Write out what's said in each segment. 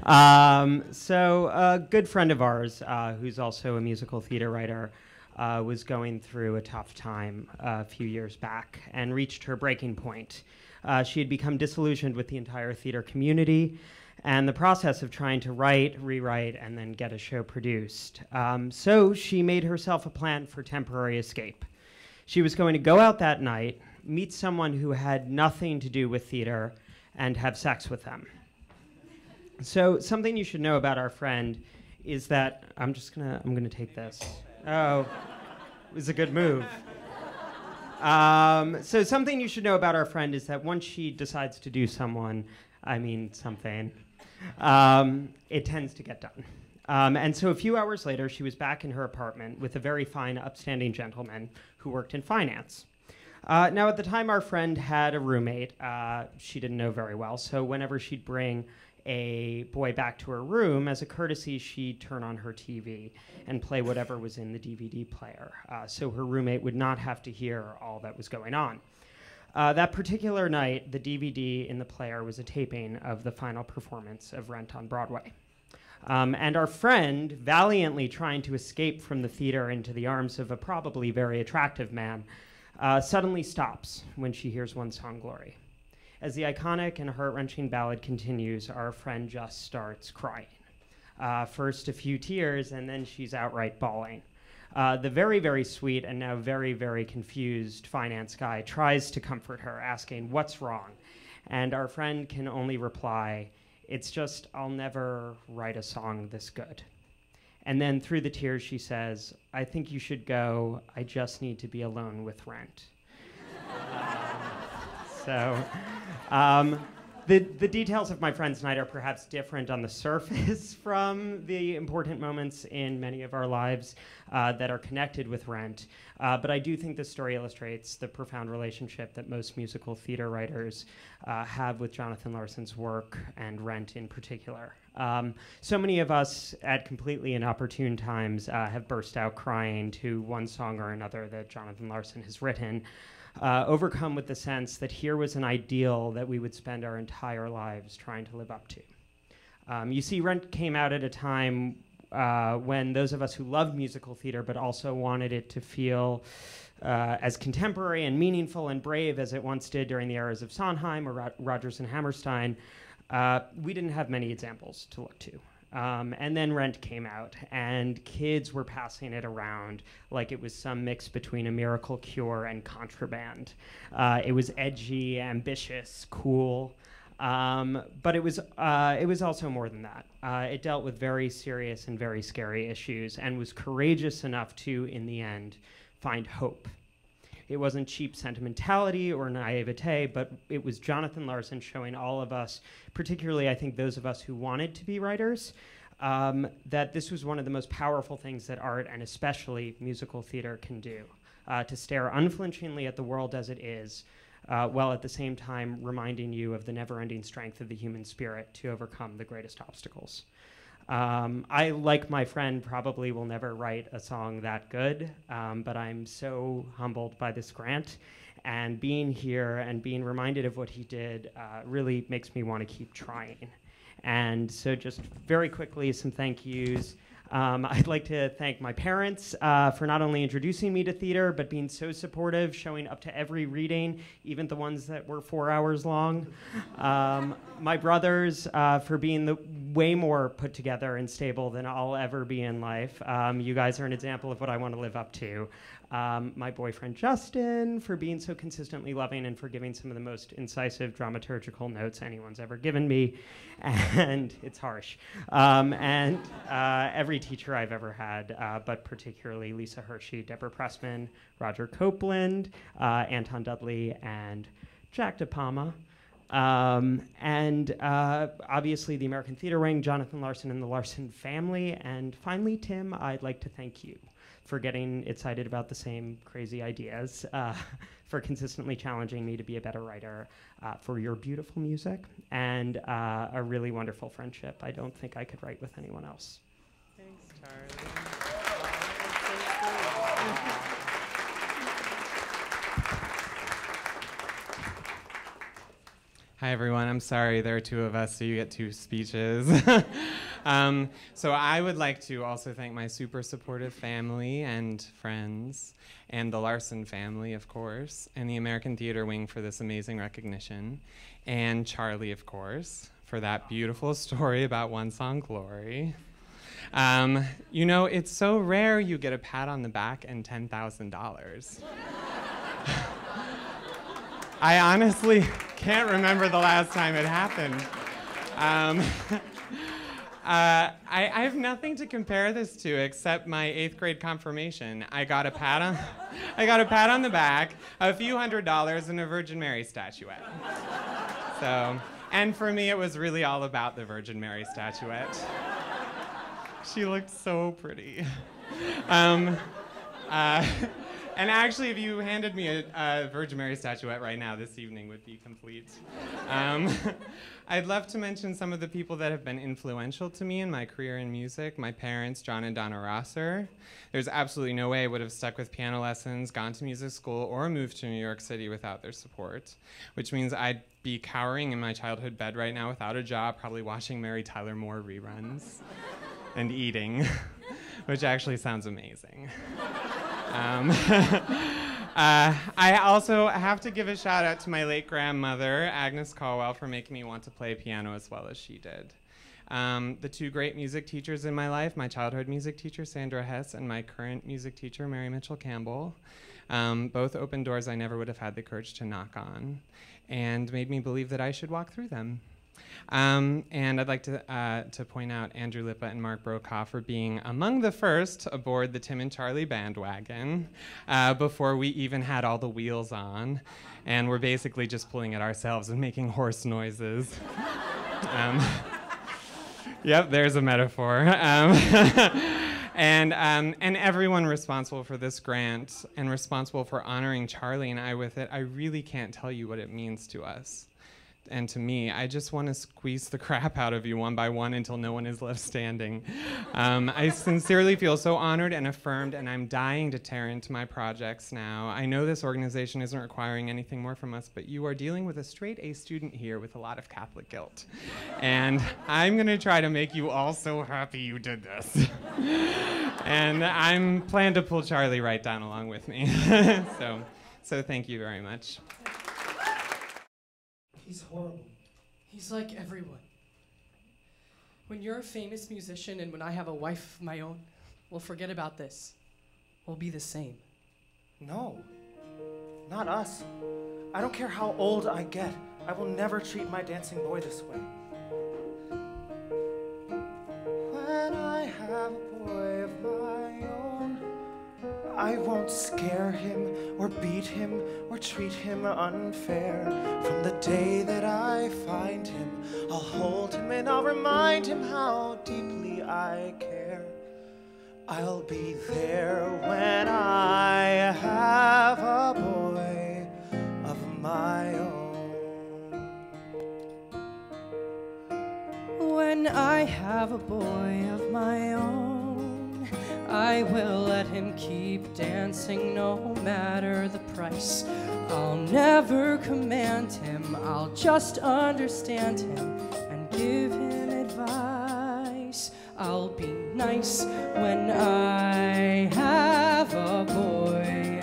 So a good friend of ours, who's also a musical theater writer, was going through a tough time a few years back and reached her breaking point. She had become disillusioned with the entire theater community and the process of trying to write, rewrite, and then get a show produced. So she made herself a plan for temporary escape. She was going to go out that night, meet someone who had nothing to do with theater, and have sex with them. So something you should know about our friend is that I'm gonna take this. Oh, it was a good move. So something you should know about our friend is that once she decides to do something, it tends to get done. And so a few hours later, she was back in her apartment with a very fine, upstanding gentleman who worked in finance. Now, at the time, our friend had a roommate she didn't know very well, so whenever she'd bring a boy back to her room, as a courtesy, she'd turn on her TV and play whatever was in the DVD player, so her roommate would not have to hear all that was going on. That particular night, the DVD in the player was a taping of the final performance of Rent on Broadway. And our friend, valiantly trying to escape from the theater into the arms of a probably very attractive man, suddenly stops when she hears One Song Glory. As the iconic and heart-wrenching ballad continues, our friend just starts crying. First a few tears, and then she's outright bawling. The very, very sweet and now very, very confused finance guy tries to comfort her, asking, "What's wrong?" And our friend can only reply, "It's just, I'll never write a song this good." And then through the tears she says, "I think you should go. I just need to be alone with Rent." The details of my friend's night are perhaps different on the surface from the important moments in many of our lives that are connected with Rent. But I do think this story illustrates the profound relationship that most musical theater writers have with Jonathan Larson's work and Rent in particular. So many of us at completely inopportune times have burst out crying to one song or another that Jonathan Larson has written, overcome with the sense that here was an ideal that we would spend our entire lives trying to live up to. You see, Rent came out at a time when those of us who loved musical theater but also wanted it to feel as contemporary and meaningful and brave as it once did during the eras of Sondheim or Rodgers and Hammerstein, we didn't have many examples to look to. And then Rent came out, and kids were passing it around like it was some mix between A Miracle Cure and Contraband. It was edgy, ambitious, cool, but it was also more than that. It dealt with very serious and very scary issues and was courageous enough to, in the end, find hope. It wasn't cheap sentimentality or naivete, but it was Jonathan Larson showing all of us, particularly I think those of us who wanted to be writers, that this was one of the most powerful things that art and especially musical theater can do, to stare unflinchingly at the world as it is, while at the same time reminding you of the never-ending strength of the human spirit to overcome the greatest obstacles. I, like my friend, probably will never write a song that good, but I'm so humbled by this grant, and being here and being reminded of what he did really makes me want to keep trying. And so just very quickly, some thank yous. I'd like to thank my parents for not only introducing me to theater, but being so supportive, showing up to every reading, even the ones that were 4 hours long. My brothers for being way more put together and stable than I'll ever be in life. You guys are an example of what I want to live up to. My boyfriend Justin for being so consistently loving and for giving some of the most incisive dramaturgical notes anyone's ever given me, and it's harsh. And every teacher I've ever had, but particularly Lisa Hershey, Deborah Pressman, Roger Copeland, Anton Dudley, and Jack DePalma. And obviously the American Theater Wing, Jonathan Larson and the Larson Family, and finally, Tim, I'd like to thank you for getting excited about the same crazy ideas, for consistently challenging me to be a better writer, for your beautiful music, and a really wonderful friendship. I don't think I could write with anyone else. Thanks, Charlie. Hi, everyone. I'm sorry there are two of us, so you get two speeches. So I would like to also thank my super supportive family and friends, and the Larson family, of course, and the American Theater Wing for this amazing recognition, and Charlie, of course, for that beautiful story about One Song Glory. You know, it's so rare you get a pat on the back and $10,000. I honestly can't remember the last time it happened. I have nothing to compare this to except my 8th grade confirmation. I got a pat on the back, a few $100s, and a Virgin Mary statuette. So, and for me, it was really all about the Virgin Mary statuette. She looked so pretty. And actually, if you handed me a Virgin Mary statuette right now, this evening would be complete. I'd love to mention some of the people that have been influential to me in my career in music. My parents, John and Donna Rosser. There's absolutely no way I would have stuck with piano lessons, gone to music school, or moved to New York City without their support, which means I'd be cowering in my childhood bed right now without a job, probably watching Mary Tyler Moore reruns and eating, which actually sounds amazing. I also have to give a shout out to my late grandmother, Agnes Caldwell, for making me want to play piano as well as she did. The two great music teachers in my life, my childhood music teacher, Sandra Hess, and my current music teacher, Mary Mitchell Campbell, both opened doors I never would have had the courage to knock on and made me believe that I should walk through them. And I'd like to point out Andrew Lippa and Mark Brokaw for being among the first aboard the Tim and Charlie bandwagon before we even had all the wheels on. And we're basically just pulling it ourselves and making horse noises. Yep, there's a metaphor. And everyone responsible for this grant and responsible for honoring Charlie and I with it, I really can't tell you what it means to us. And to me, I just want to squeeze the crap out of you one by one until no one is left standing. I sincerely feel so honored and affirmed, and I'm dying to tear into my projects now. I know this organization isn't requiring anything more from us, but you are dealing with a straight A student here with a lot of Catholic guilt. And I'm going to try to make you all so happy you did this. And I'm planning to pull Charlie right down along with me. So thank you very much. He's horrible. He's like everyone. When you're a famous musician and when I have a wife of my own, we'll forget about this. We'll be the same. No, not us. I don't care how old I get. I will never treat my dancing boy this way. When I have a boy of my own, I won't scare him or beat him or treat him unfair. From the day that I find him, I'll hold him and I'll remind him how deeply I care. I'll be there when I have a boy of my own. When I have a boy of my own, I will let him keep dancing no matter the price. I'll never command him, I'll just understand him and give him advice. I'll be nice when I have a boy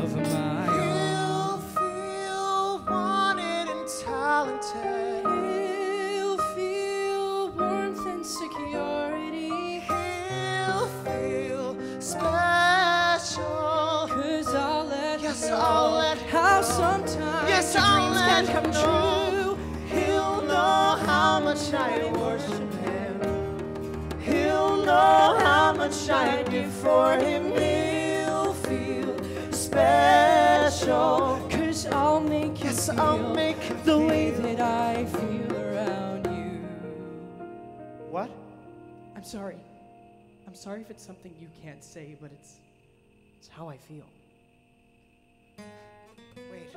of my own. He'll feel wanted and talented. He'll feel warmth and security. He'll feel special. 'Cause I'll let Yes, him know I'll let how sometimes Yes, dreams I'll let can come him know. true. He'll know how much I worship him. He'll know how much I do for him. He'll feel special. 'Cause I'll make you Yes, feel I'll make him the way feel. that I feel around you. What? I'm sorry. I'm sorry if it's something you can't say, but it's how I feel. Wait.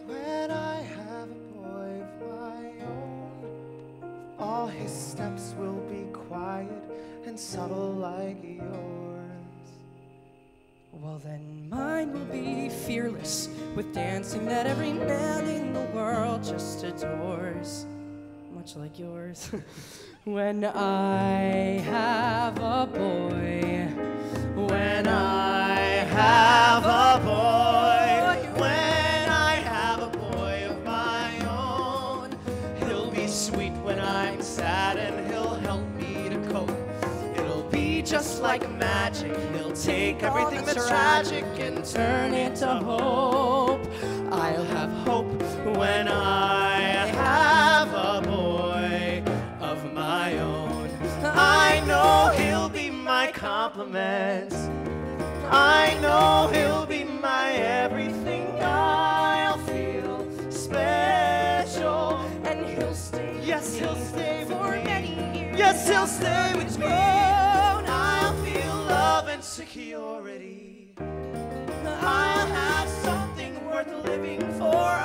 When I have a boy of my own, all his steps will be quiet and subtle like yours. Well, then mine will be fearless, with dancing that every man in the world just adores, much like yours. When I have a boy, when I have a boy, when I have a boy of my own, he'll be sweet when I'm sad and he'll help me to cope. It'll be just like magic, he'll take everything that's tragic and turn it to hope. I'll have hope when I have a boy of my own. I know he'll be my compliment. I know he'll be my everything. I'll feel special, and he'll stay. Yes, he'll stay for many years. Yes, he'll stay with me. I'll feel love and security. I'll have something worth living for.